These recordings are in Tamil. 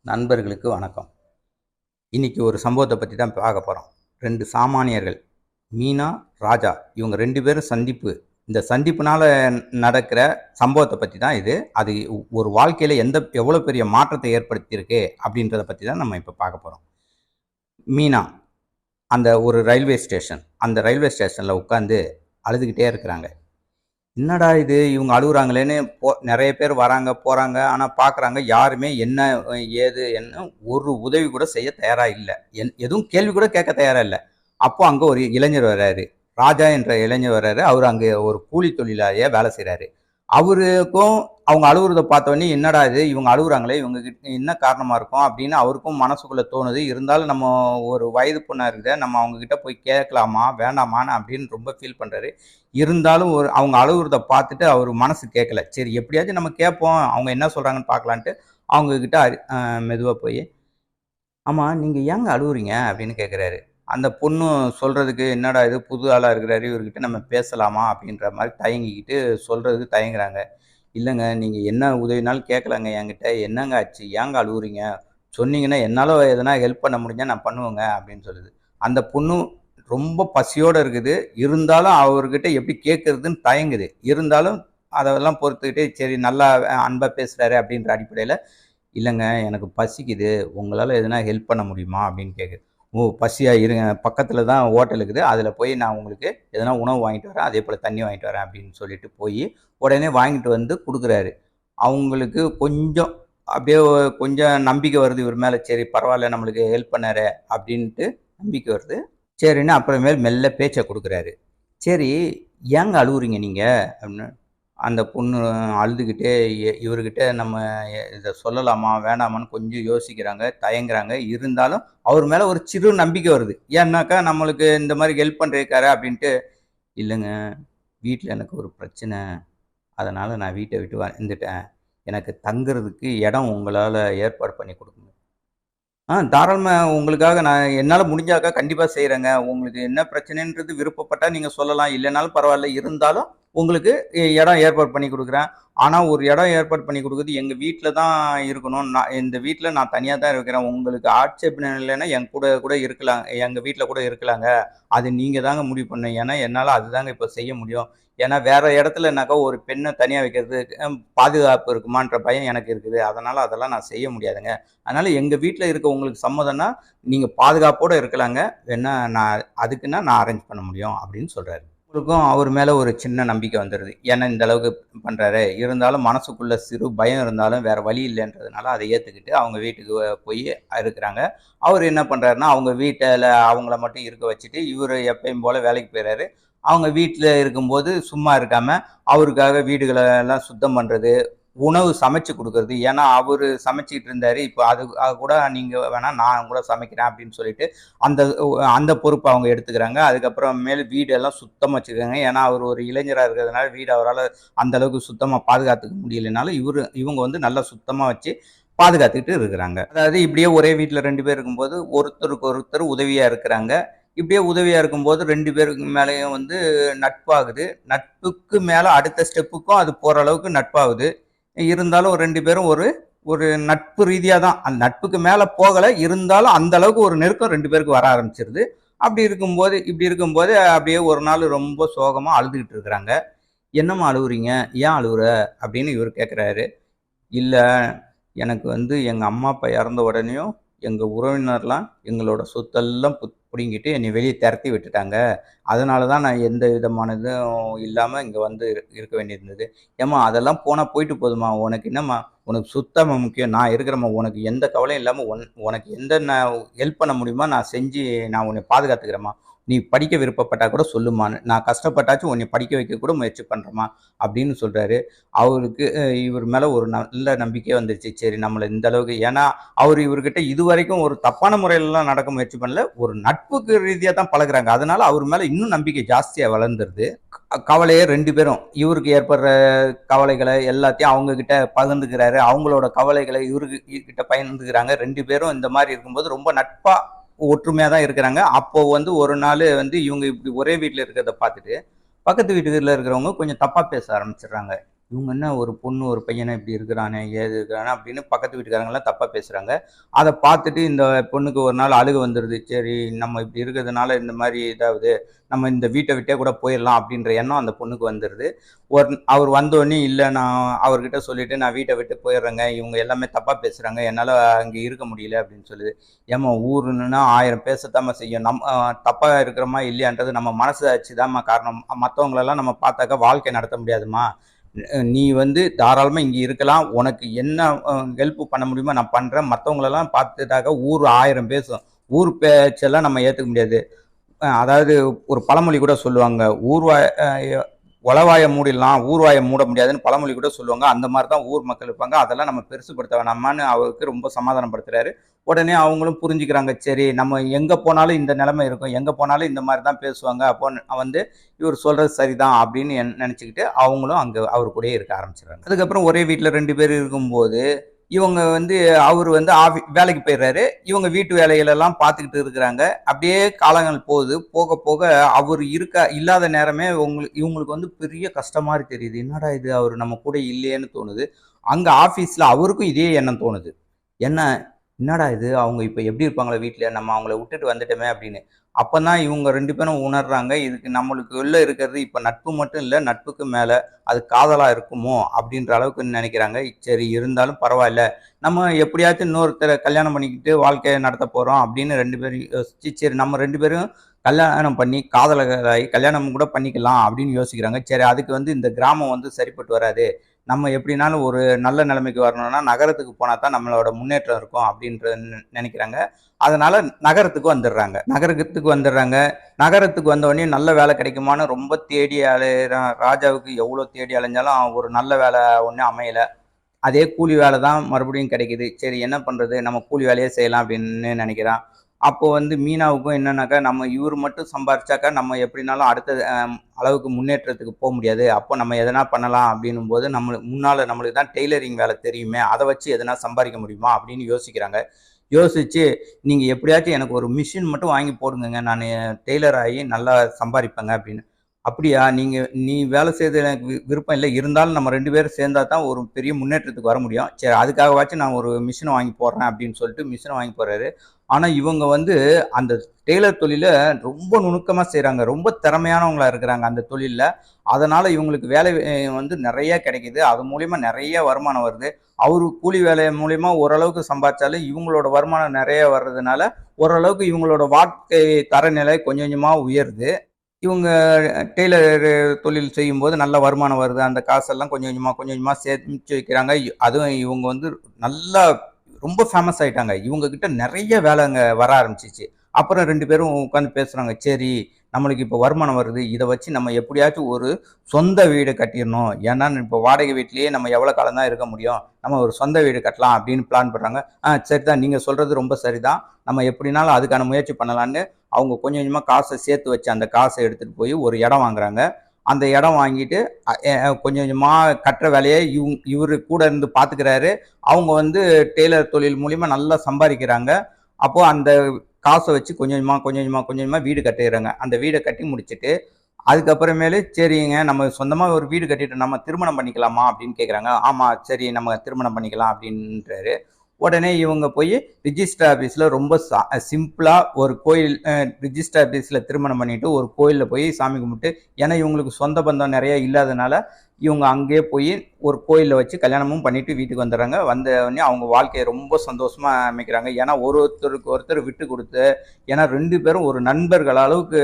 நண்பர்களுக்கு வணக்கம். இன்னைக்கு ஒரு சம்பவத்தை பற்றி தான் பார்க்க போகிறோம். 2 சாமானியர்கள் மீனா, ராஜா இவங்க 2 பேரும் சந்திப்பு. இந்த சந்திப்புனால நடக்கிற சம்பவத்தை பற்றி தான் இது. அது ஒரு வாழ்க்கையில் எவ்வளோ பெரிய மாற்றத்தை ஏற்படுத்தியிருக்கு அப்படின்றத பற்றி தான் நம்ம இப்போ பார்க்க போகிறோம். மீனா அந்த ஒரு ரயில்வே ஸ்டேஷன், அந்த ரயில்வே ஸ்டேஷனில் உட்காந்து அழுதுகிட்டே இருக்கிறாங்க. என்னடா இது இவங்க அழுகுறாங்களேன்னு நிறைய பேர் வராங்க போகிறாங்க. ஆனால் பார்க்குறாங்க யாருமே என்ன ஏது என்ன ஒரு உதவி கூட செய்ய தயாராக இல்லை. எதுவும் கேள்வி கூட கேட்க தயாராக இல்லை. அப்போ அங்கே ஒரு இளைஞர் வர்றாரு. ராஜா என்ற இளைஞர் வர்றாரு. அவர் அங்கே ஒரு கூலி தொழிலாளியாக வேலை செய்கிறாரு. அவருக்கும் அவங்க அழுகுறத பார்த்தோன்னே என்னடா இது இவங்க அழுகுறாங்களே, இவங்க கிட்ட என்ன காரணமாக இருக்கும் அப்படின்னு அவருக்கும் மனசுக்குள்ளே தோணுது. இருந்தாலும் நம்ம ஒரு வயது பொண்ணாக இருக்குது, நம்ம அவங்கக்கிட்ட போய் கேட்கலாமா வேண்டாமான்னு அப்படின்னு ரொம்ப ஃபீல் பண்ணுறாரு. இருந்தாலும் அவங்க அழுகுறத பார்த்துட்டு அவர் மனசு கேட்கல. சரி எப்படியாச்சும் நம்ம கேட்போம், அவங்க என்ன சொல்கிறாங்கன்னு பார்க்கலான்ட்டு அவங்கக்கிட்ட மெதுவாக போய், ஆமாம் நீங்கள் ஏங்க அழுகுறீங்க அப்படின்னு கேட்குறாரு. அந்த பொண்ணு சொல்கிறதுக்கு என்னடா இது புது ஆளாக இருக்கிறாரு, இவர்கிட்ட நம்ம பேசலாமா அப்படின்ற மாதிரி தயங்கிக்கிட்டு சொல்கிறதுக்கு தயங்குறாங்க. இல்லைங்க நீங்கள் என்ன உதவினாலும் கேட்கலாங்க என்கிட்ட, என்னங்க ஆச்சு ஏங்க அழுகுறீங்க, சொன்னீங்கன்னா என்னால் எதனா ஹெல்ப் பண்ண முடிஞ்சால் நான் பண்ணுவேங்க அப்படின்னு சொல்லுது. அந்த பொண்ணு ரொம்ப பசியோடு இருக்குது. இருந்தாலும் அவர்கிட்ட எப்படி கேட்குறதுன்னு தயங்குது. இருந்தாலும் அதெல்லாம் பொறுத்துக்கிட்டு சரி நல்லா அன்பாக பேசுகிறாரு அப்படின்ற அடிப்படையில், இல்லைங்க எனக்கு பசிக்குது, உங்களால் எதனா ஹெல்ப் பண்ண முடியுமா அப்படின்னு கேட்குது. ஓ பசியாக இருங்க, பக்கத்தில் தான் ஹோட்டல் இருக்குது, அதில் போய் நான் உங்களுக்கு எதனா உணவு வாங்கிட்டு வரேன், அதே போல் தண்ணி வாங்கிட்டு வரேன் அப்படின்னு சொல்லிட்டு போய் உடனே வாங்கிட்டு வந்து கொடுக்குறாரு. அவங்களுக்கு கொஞ்சம் அப்படியே கொஞ்சம் நம்பிக்கை வருது இவர் மேலே. சரி பரவாயில்ல நம்மளுக்கு ஹெல்ப் பண்ணாரு அப்படின்ட்டு நம்பிக்கை வருது. சரின்னு அப்புறமேல் மெல்ல பேச்சை கொடுக்குறாரு. சரி ஏங்க அழுகுறீங்க நீங்கள் அப்படின்னு அந்த பொண்ணு அழுதுகிட்டே இவர்கிட்ட நம்ம இதை சொல்லலாமா வேணாமான்னு கொஞ்சம் யோசிக்கிறாங்க, தயங்குறாங்க. இருந்தாலும் அவர் மேலே ஒரு சிறு நம்பிக்கை வருது. ஏன்னாக்கா நம்மளுக்கு இந்த மாதிரி ஹெல்ப் பண்ணுறதுக்காரு அப்படின்ட்டு, இல்லைங்க வீட்டில் எனக்கு ஒரு பிரச்சனை, அதனால் நான் வீட்டை விட்டு வந்துட்டேன், எனக்கு தங்குறதுக்கு இடம் உங்களால் ஏற்பாடு பண்ணி கொடுக்கணும். தாராளமாக உங்களுக்காக நான் என்னால் முடிஞ்சாக்கா கண்டிப்பாக செய்கிறேங்க. உங்களுக்கு என்ன பிரச்சனைன்றது விருப்பப்பட்டால் நீங்கள் சொல்லலாம், இல்லைனாலும் பரவாயில்ல. இருந்தாலும் உங்களுக்கு இடம் ஏற்பாடு பண்ணி கொடுக்குறேன். ஆனால் ஒரு இடம் ஏற்பாடு பண்ணி கொடுக்குறது எங்கள் வீட்டில் தான் இருக்கணும். இந்த வீட்டில் நான் தனியாக தான் இருக்கிறேன். உங்களுக்கு ஆட்சேபனை இல்லைன்னா என் கூட கூட இருக்கலாம், எங்கள் வீட்டில் கூட இருக்கலாங்க. அது நீங்கள் தாங்க முடிவு பண்ணணும். ஏன்னா என்னால் அதுதாங்க இப்போ செய்ய முடியும். ஏன்னா வேறு இடத்துலனாக்கா ஒரு பெண்ணை தனியாக வைக்கிறது பாதுகாப்பு இருக்குமான்ற பயம் எனக்கு இருக்குது. அதனால் அதெல்லாம் நான் செய்ய முடியாதுங்க. அதனால் எங்கள் வீட்டில் இருக்க உங்களுக்கு சம்மதம்னா நீங்கள் பாதுகாப்போடு இருக்கலாங்க. வேணா அதுக்குன்னா நான் அரேஞ்ச் பண்ண முடியும் அப்படின்னு சொல்கிறாரு. உங்களுக்கும் அவர் மேலே ஒரு சின்ன நம்பிக்கை வந்துடுது. ஏன்னா இந்த அளவுக்கு பண்ணுறாரு. இருந்தாலும் மனசுக்குள்ள சிறு பயம் இருந்தாலும் வேறு வழி இல்லைன்றதுனால அதை ஏற்றுக்கிட்டு அவங்க வீட்டுக்கு போய் இருக்கிறாங்க. அவர் என்ன பண்ணுறாருன்னா அவங்க வீட்டில் அவங்கள மட்டும் இருக்க வச்சுட்டு இவர் எப்பயும் போல் வேலைக்கு போயிடுறாரு. அவங்க வீட்டில் இருக்கும்போது சும்மா இருக்காமல் அவருக்காக வீடுகளெல்லாம் சுத்தம் பண்ணுறது, உணவு சமைச்சு கொடுக்குறது. ஏன்னா அவர் சமைச்சிக்கிட்டு இருந்தார். இப்போ அது கூட நீங்கள் வேணால் நான் கூட சமைக்கிறேன் அப்படின்னு சொல்லிட்டு அந்த அந்த பொறுப்பை அவங்க எடுத்துக்கிறாங்க. அதுக்கப்புறம் மேல் வீடெல்லாம் சுத்தமாக வச்சுருக்காங்க. ஏன்னா அவர் ஒரு இளைஞராக இருக்கிறதுனால வீடு அவரால் அந்தளவுக்கு சுத்தமாக பாதுகாத்துக்க முடியலைனாலும் இவங்க வந்து நல்லா சுத்தமாக வச்சு பாதுகாத்துக்கிட்டு இருக்கிறாங்க. அதாவது இப்படியே ஒரே வீட்டில் 2 பேர் இருக்கும்போது ஒருத்தருக்கு ஒருத்தர் உதவியாக இருக்கிறாங்க. இப்படியே உதவியாக இருக்கும்போது 2 பேருக்கு மேலேயும் வந்து நட்பாகுது. நட்புக்கு மேலே அடுத்த ஸ்டெப்புக்கும் அது போகிற அளவுக்கு நட்பாகுது. இருந்தாலும் 2 பேரும் ஒரு ஒரு நட்பு ரீதியாக தான், அந்த நட்புக்கு மேலே போகலை. இருந்தாலும் அந்த அளவுக்கு ஒரு நெருக்கம் 2 பேருக்கு வர ஆரம்பிச்சிருது. இப்படி இருக்கும்போது அப்படியே ஒரு நாள் ரொம்ப சோகமாக அழுதுகிட்டு இருக்கிறாங்க. என்னம்மா அழுகுறீங்க, ஏன் அழுகுற அப்படின்னு இவர் கேட்குறாரு. இல்லை எனக்கு வந்து எங்கள் அம்மா அப்பா இறந்த உடனேயும் எங்கள் உறவினர்லாம் எங்களோட சொத்தெல்லாம் பிடுங்கிட்டு என்னை வெளியே திரட்டி விட்டுட்டாங்க. அதனால தான் நான் எந்த விதமான இதுவும் இல்லாமல் இங்கே வந்து இருக்க வேண்டியிருந்தது. ஏம்மா அதெல்லாம் போனால் போயிட்டு போதுமா, உனக்கு என்னம்மா, உனக்கு சுத்தமாக முக்கியம், நான் இருக்கிறேம்மா, உனக்கு எந்த கவலையும் இல்லாமல் உனக்கு எந்த நான் ஹெல்ப் பண்ண முடியுமா நான் செஞ்சு நான் உன்னை பாதுகாத்துக்கிறேம்மா. நீ படிக்க விருப்பப்பட்டா கூட சொல்லுமான்னு, நான் கஷ்டப்பட்டாச்சும் உன்னை படிக்க வைக்க கூட முயற்சி பண்ணுறேம்மா அப்படின்னு சொல்கிறாரு. அவருக்கு இவர் மேலே ஒரு நல்ல நம்பிக்கை வந்துருச்சு. சரி நம்மளை இந்த அளவுக்கு, ஏன்னா அவர் இவர்கிட்ட இதுவரைக்கும் ஒரு தப்பான முறையிலலாம் நடக்க முயற்சி பண்ணல, ஒரு நட்புக்கு ரீதியாக தான் பழகுறாங்க. அதனால அவர் மேலே இன்னும் நம்பிக்கை ஜாஸ்தியாக வளர்ந்துருது. கவலையே 2 பேரும் இவருக்கு ஏற்படுற கவலைகளை எல்லாத்தையும் அவங்க கிட்ட பகிர்ந்துக்கிறாரு. அவங்களோட கவலைகளை இவருக்கு கிட்ட பகிர்ந்துக்கிறாங்க. 2 பேரும் இந்த மாதிரி இருக்கும்போது ரொம்ப நட்பாக ஒற்றுமையாக தான் இருக்கிறாங்க. அப்போ வந்து ஒரு நாள் வந்து இவங்க இப்படி ஒரே வீட்டில் இருக்கிறத பார்த்துட்டு பக்கத்து வீட்டுல இருக்கிறவங்க கொஞ்சம் தப்பாக பேச ஆரம்பிச்சிடுறாங்க. இவங்க என்ன ஒரு பொண்ணு ஒரு பையனை இப்படி இருக்கிறானே ஏது இருக்கிறானே அப்படின்னு பக்கத்து வீட்டுக்காரங்களாம் தப்பாக பேசுகிறாங்க. அதை பார்த்துட்டு இந்த பொண்ணுக்கு ஒரு நாள் அழுக வந்துடுது. சரி நம்ம இப்படி இருக்கிறதுனால இந்த மாதிரி இதாவது நம்ம இந்த வீட்டை விட்டே கூட போயிடலாம் அப்படின்ற எண்ணம் அந்த பொண்ணுக்கு வந்துடுது. அவர் வந்தோடனே இல்லை நான் அவர்கிட்ட சொல்லிவிட்டு நான் வீட்டை விட்டு போயிடுறேங்க, இவங்க எல்லாமே தப்பாக பேசுகிறாங்க, என்னால் அங்கே இருக்க முடியல அப்படின்னு சொல்லுது. ஏம்மா ஊருன்னா 1000 பேசத்தாம்மா செய்யும். தப்பாக இருக்கிறோமா இல்லையான்றது நம்ம மனசாட்சி தாம்மா காரணம். மற்றவங்களெல்லாம் நம்ம பார்த்தாக்கா வாழ்க்கை நடத்த முடியாதுமா. நீ வந்து தாராளமாக இங்கே இருக்கலாம், உனக்கு என்ன ஹெல்ப் பண்ண முடியுமோ நான் பண்ணுறேன், மற்றவங்களெல்லாம் பார்த்துட்டாக்கா ஊர் 1000 பேசும், ஊர் பேச்செல்லாம் நம்ம ஏற்றுக்க முடியாது. அதாவது ஒரு பழமொழி கூட சொல்லுவாங்க, உளவாய மூடிடலாம் ஊர்வாயை மூட முடியாதுன்னு பழமொழி கூட சொல்லுவாங்க. அந்த மாதிரி தான் ஊர் மக்கள் இருப்பாங்க. அதெல்லாம் நம்ம பெருசுப்படுத்த வேணாமான்னு அவருக்கு ரொம்ப சமாதானப்படுத்துறாரு. உடனே அவங்களும் புரிஞ்சுக்கிறாங்க. சரி நம்ம எங்கே போனாலும் இந்த நிலைமை இருக்கும், எங்கே போனாலும் இந்த மாதிரி தான் பேசுவாங்க, அப்போ வந்து இவர் சொல்கிறது சரிதான் அப்படின்னு நினச்சிக்கிட்டு அவங்களும் அங்கே அவர் கூடயே இருக்க ஆரம்பிச்சிடுறாங்க. அதுக்கப்புறம் ஒரே வீட்டில் 2 பேர் இருக்கும்போது இவங்க வந்து அவர் வந்து வேலைக்கு போயிடுறாரு. இவங்க வீட்டு வேலைகளெல்லாம் பார்த்துக்கிட்டு இருக்கிறாங்க. அப்படியே காலங்கள் போகுது. போக போக அவர் இல்லாத நேரமே இவங்களுக்கு வந்து பெரிய கஷ்டம் மாதிரி தெரியுது. என்னடா இது அவர் நம்ம கூட இல்லையேன்னு தோணுது. அங்கே ஆஃபீஸில் அவருக்கும் இதே எண்ணம் தோணுது. என்னடா இது அவங்க இப்போ எப்படி இருப்பாங்களே வீட்டில், நம்ம அவங்கள விட்டுட்டு வந்துட்டோமே அப்படின்னு. அப்போ தான் இவங்க 2 பேரும் உணர்றாங்க, இதுக்கு நம்மளுக்கு உள்ளே இருக்கிறது இப்போ நட்பு மட்டும் இல்லை, நட்புக்கு மேலே அது காதலாக இருக்குமோ அப்படின்ற அளவுக்கு நினைக்கிறாங்க. சரி இருந்தாலும் பரவாயில்ல, நம்ம எப்படியாச்சும் இன்னொருத்தரை கல்யாணம் பண்ணிக்கிட்டு வாழ்க்கையை நடத்த போகிறோம் அப்படின்னு 2 பேரும் யோசிச்சு, சரி நம்ம 2 பேரும் கல்யாணம் பண்ணி காதலராகி கல்யாணம் கூட பண்ணிக்கலாம் அப்படின்னு யோசிக்கிறாங்க. சரி அதுக்கு வந்து இந்த கிராமம் வந்து சரிப்பட்டு வராது, நம்ம எப்படினாலும் ஒரு நல்ல நிலைமைக்கு வரணும்னா நகரத்துக்கு போனால் தான் நம்மளோட முன்னேற்றம் இருக்கும் அப்படின்ற நினைக்கிறாங்க. அதனால நகரத்துக்கு வந்துடுறாங்க. நகரத்துக்கு வந்தோடனே நல்ல வேலை கிடைக்குமான்னு ரொம்ப தேடி அலையிறான். ராஜாவுக்கு எவ்வளோ தேடி அலைஞ்சாலும் ஒரு நல்ல வேலை ஒன்றும் அமையலை. அதே கூலி வேலை தான் மறுபடியும் கிடைக்குது. சரி என்ன பண்ணுறது, நம்ம கூலி வேலையே செய்யலாம் அப்படின்னு நினைக்கிறான். அப்போ வந்து மீனாவுக்கும் என்னன்னாக்கா, நம்ம இவர் மட்டும் சம்பாரிச்சாக்கா நம்ம எப்படினாலும் அடுத்த அளவுக்கு முன்னேற்றத்துக்கு போக முடியாது. அப்போ நம்ம எதனா பண்ணலாம் அப்படின்னும் போது நம்மளுக்கு தான் டெய்லரிங் வேலை தெரியுமே, அதை வச்சு எதனா சம்பாதிக்க முடியுமா அப்படின்னு யோசிக்கிறாங்க. யோசிச்சு நீங்கள் எப்படியாச்சும் எனக்கு ஒரு மிஷின் மட்டும் வாங்கி போடுங்க, நான் டெய்லர் ஆகி நல்லா சம்பாதிப்பேங்க அப்படின்னு. அப்படியா, நீ வேலை செய்யறது எனக்கு விருப்பம் இல்லை, இருந்தாலும் நம்ம 2 பேரும் சேர்ந்தா தான் ஒரு பெரிய முன்னேற்றத்துக்கு வர முடியும். சரி அதுக்காகவாச்சும் நான் ஒரு மிஷினை வாங்கி போடுறேன் அப்படின்னு சொல்லிட்டு மிஷினை வாங்கி போடுறாரு. ஆனால் இவங்க வந்து அந்த டெய்லர் தொழிலை ரொம்ப நுணுக்கமாக செய்கிறாங்க, ரொம்ப திறமையானவங்களா இருக்கிறாங்க அந்த தொழிலில். அதனால் இவங்களுக்கு வேலை வந்து நிறைய கிடைக்கிது. அது மூலிமா நிறைய வருமானம் வருது. அவரு கூலி வேலை மூலிமா ஓரளவுக்கு சம்பாதிச்சாலும் இவங்களோட வருமானம் நிறைய வர்றதுனால ஓரளவுக்கு இவங்களோட வாழ்க்கை தரநிலை கொஞ்சம் கொஞ்சமாக உயருது. இவங்க டெய்லர் தொழில் செய்யும்போது நல்ல வருமானம் வருது. அந்த காசெல்லாம் கொஞ்சம் கொஞ்சமாக சேமிச்சு வைக்கிறாங்க. அதுவும் இவங்க வந்து நல்லா ரொம்ப ஃபேமஸ் ஆகிட்டாங்க. இவங்கக்கிட்ட நிறைய வேலை அங்கே வர ஆரம்பிச்சிச்சு. அப்புறம் 2 பேரும் உட்காந்து பேசுகிறாங்க. சரி நம்மளுக்கு இப்போ வருமானம் வருது, இதை வச்சு நம்ம எப்படியாச்சும் ஒரு சொந்த வீடு கட்டிடணும். ஏன்னா இப்போ வாடகை வீட்லேயே நம்ம எவ்வளோ காலம் தான் இருக்க முடியும், நம்ம ஒரு சொந்த வீடு கட்டலாம் அப்படின்னு பிளான் பண்ணுறாங்க. சரி தான், நீங்கள் சொல்கிறது ரொம்ப சரிதான், நம்ம எப்படினாலும் அதுக்கான முயற்சி பண்ணலான்னு அவங்க கொஞ்சம் கொஞ்சமாக காசை சேர்த்து வச்சு அந்த காசை எடுத்துகிட்டு போய் ஒரு இடம் வாங்குறாங்க. அந்த இடம் வாங்கிட்டு கொஞ்சம் கொஞ்சமாக கட்டுற வேலையை இவர் கூட இருந்து பார்த்துக்கிறாரு. அவங்க வந்து டெய்லர் தொழில் மூலிமா நல்லா சம்பாதிக்கிறாங்க. அப்போது அந்த காசை வச்சு கொஞ்சம் கொஞ்சமாக வீடு கட்டிடுறாங்க. அந்த வீடை கட்டி முடிச்சுட்டு அதுக்கப்புறமேலு சரிங்க நம்ம சொந்தமாக ஒரு வீடு கட்டிட்டு நம்ம திருமணம் பண்ணிக்கலாமா அப்படின்னு கேட்குறாங்க. ஆமாம் சரி நம்ம திருமணம் பண்ணிக்கலாம் அப்படின்றாரு. உடனே இவங்க போய் ரிஜிஸ்டர் ஆஃபீஸில் ரொம்ப சிம்பிளாக ஒரு கோயில் ரிஜிஸ்டர் ஆஃபீஸில் திருமணம் பண்ணிவிட்டு ஒரு கோயிலில் போய் சாமி கும்பிட்டு, ஏன்னா இவங்களுக்கு சொந்த பந்தம் நிறைய இல்லாதனால இவங்க அங்கேயே போய் ஒரு கோயிலில் வச்சு கல்யாணமும் பண்ணிவிட்டு வீட்டுக்கு வந்துடுறாங்க. வந்தோடனே அவங்க வாழ்க்கையை ரொம்ப சந்தோஷமாக அமைக்கிறாங்க. ஏன்னா ஒருத்தருக்கு ஒருத்தர் விட்டு கொடுத்து, ஏன்னா 2 பேரும் ஒரு நண்பர்கள் அளவுக்கு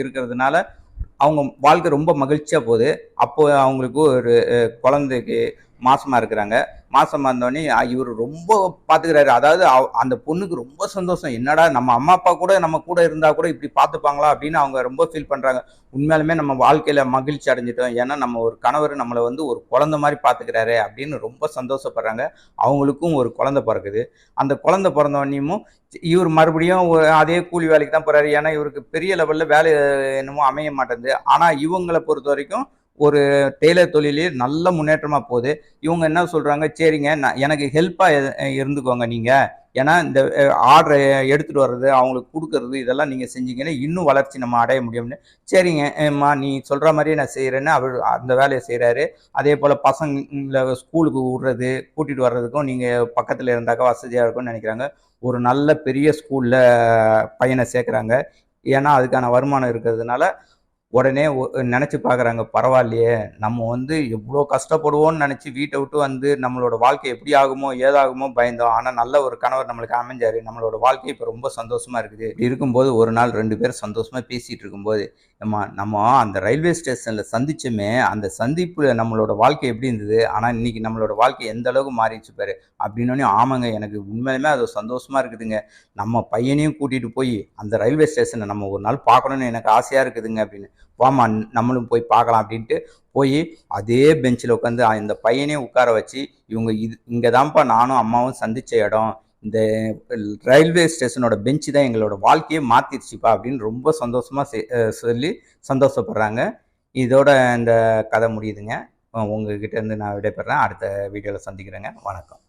இருக்கிறதுனால அவங்க வாழ்க்கை ரொம்ப மகிழ்ச்சியாக போகுது. அப்போது அவங்களுக்கு ஒரு குழந்தைக்கு மாசமாக இருக்கிறாங்க. மாசமாக இருந்தோடனே இவர் ரொம்ப பார்த்துக்கிறாரு. அதாவது அந்த பொண்ணுக்கு ரொம்ப சந்தோஷம். என்னடா நம்ம அம்மா அப்பா கூட நம்ம கூட இருந்தால் கூட இப்படி பார்த்துப்பாங்களா அப்படின்னு அவங்க ரொம்ப ஃபீல் பண்ணுறாங்க. உண்மையாலுமே நம்ம வாழ்க்கையில் மகிழ்ச்சி அடைஞ்சிட்டோம், ஏன்னா நம்ம ஒரு கணவர் நம்மளை வந்து ஒரு குழந்தை மாதிரி பார்த்துக்கிறாரு அப்படின்னு ரொம்ப சந்தோஷப்படுறாங்க. அவங்களுக்கும் ஒரு குழந்தை பிறகுது. அந்த குழந்தை பிறந்தவனையும் இவர் மறுபடியும் அதே கூலி வேலைக்கு தான் போகிறாரு. ஏன்னா இவருக்கு பெரிய லெவலில் வேலை என்னமோ அமைய மாட்டேங்குது. ஆனால் இவங்களை பொறுத்த வரைக்கும் ஒரு டெய்லர் தொழிலே நல்ல முன்னேற்றமாக போகுது. இவங்க என்ன சொல்கிறாங்க, சரிங்க எனக்கு ஹெல்ப்பாக இருந்துக்கோங்க, நீங்கள் ஏன்னா இந்த ஆர்டரை எடுத்துகிட்டு வர்றது அவங்களுக்கு கொடுக்கறது இதெல்லாம் நீங்கள் செஞ்சீங்கன்னா இன்னும் வளர்ச்சி நம்ம அடைய முடியும்னு. சரிங்கம்மா நீ சொல்கிற மாதிரியே நான் செய்கிறேன்னு அவர் அந்த வேலையை செய்கிறாரு. அதே போல் பசங்களை ஸ்கூலுக்கு விடுறது கூட்டிகிட்டு வர்றதுக்கும் நீங்கள் பக்கத்தில் இருந்தாக்கா வசதியாக இருக்கும்னு நினைக்கிறாங்க. ஒரு நல்ல பெரிய ஸ்கூலில் பையனை சேர்க்குறாங்க. ஏன்னா அதுக்கான வருமானம் இருக்கிறதுனால உடனே நினச்சி பார்க்குறாங்க, பரவாயில்லையே நம்ம எவ்வளோ கஷ்டப்படுவோம்னு நினச்சி வீட்டை விட்டு நம்மளோட வாழ்க்கை எப்படி ஆகுமோ ஏதாகுமோ பயந்தோம். ஆனால் நல்ல ஒரு கணவர் நம்மளுக்கு அமைஞ்சாரு. நம்மளோட வாழ்க்கை இப்போ ரொம்ப சந்தோஷமாக இருக்குது. இப்படி இருக்கும்போது ஒரு நாள் 2 பேரும் சந்தோஷமாக பேசிகிட்டு இருக்கும்போது, நம்ம அந்த ரயில்வே ஸ்டேஷனில் சந்திச்சோமே, அந்த சந்திப்பில் நம்மளோட வாழ்க்கை எப்படி இருந்தது, ஆனால் இன்னைக்கு நம்மளோட வாழ்க்கை எந்த அளவுக்கு மாறிடுச்சு பாரு அப்படின்னோடனே, ஆமாங்க எனக்கு உண்மையிலுமே அது சந்தோஷமாக இருக்குதுங்க. நம்ம பையனையும் கூட்டிகிட்டு போய் அந்த ரயில்வே ஸ்டேஷனை நம்ம ஒரு நாள் பார்க்கணுன்னு எனக்கு ஆசையாக இருக்குதுங்க அப்படின்னு. வாமா நம்மளும் போய் பார்க்கலாம் அப்படின்ட்டு போய் அதே பெஞ்சில் உட்காந்து இந்த பையனையும் உட்கார வச்சு, இங்கே தான்ப்பா நானும் அம்மாவும் சந்தித்த இடம், இந்த ரயில்வே ஸ்டேஷனோட பெஞ்சு தான் எங்களோட வாழ்க்கையே மாற்றிடுச்சுப்பா அப்படின்னு ரொம்ப சந்தோஷமாக சொல்லி சந்தோஷப்படுறாங்க. இதோட இந்த கதை முடியுதுங்க. உங்ககிட்ட இருந்து நான் விடைபெறேன். அடுத்த வீடியோவில் சந்திக்கிறேங்க. வணக்கம்.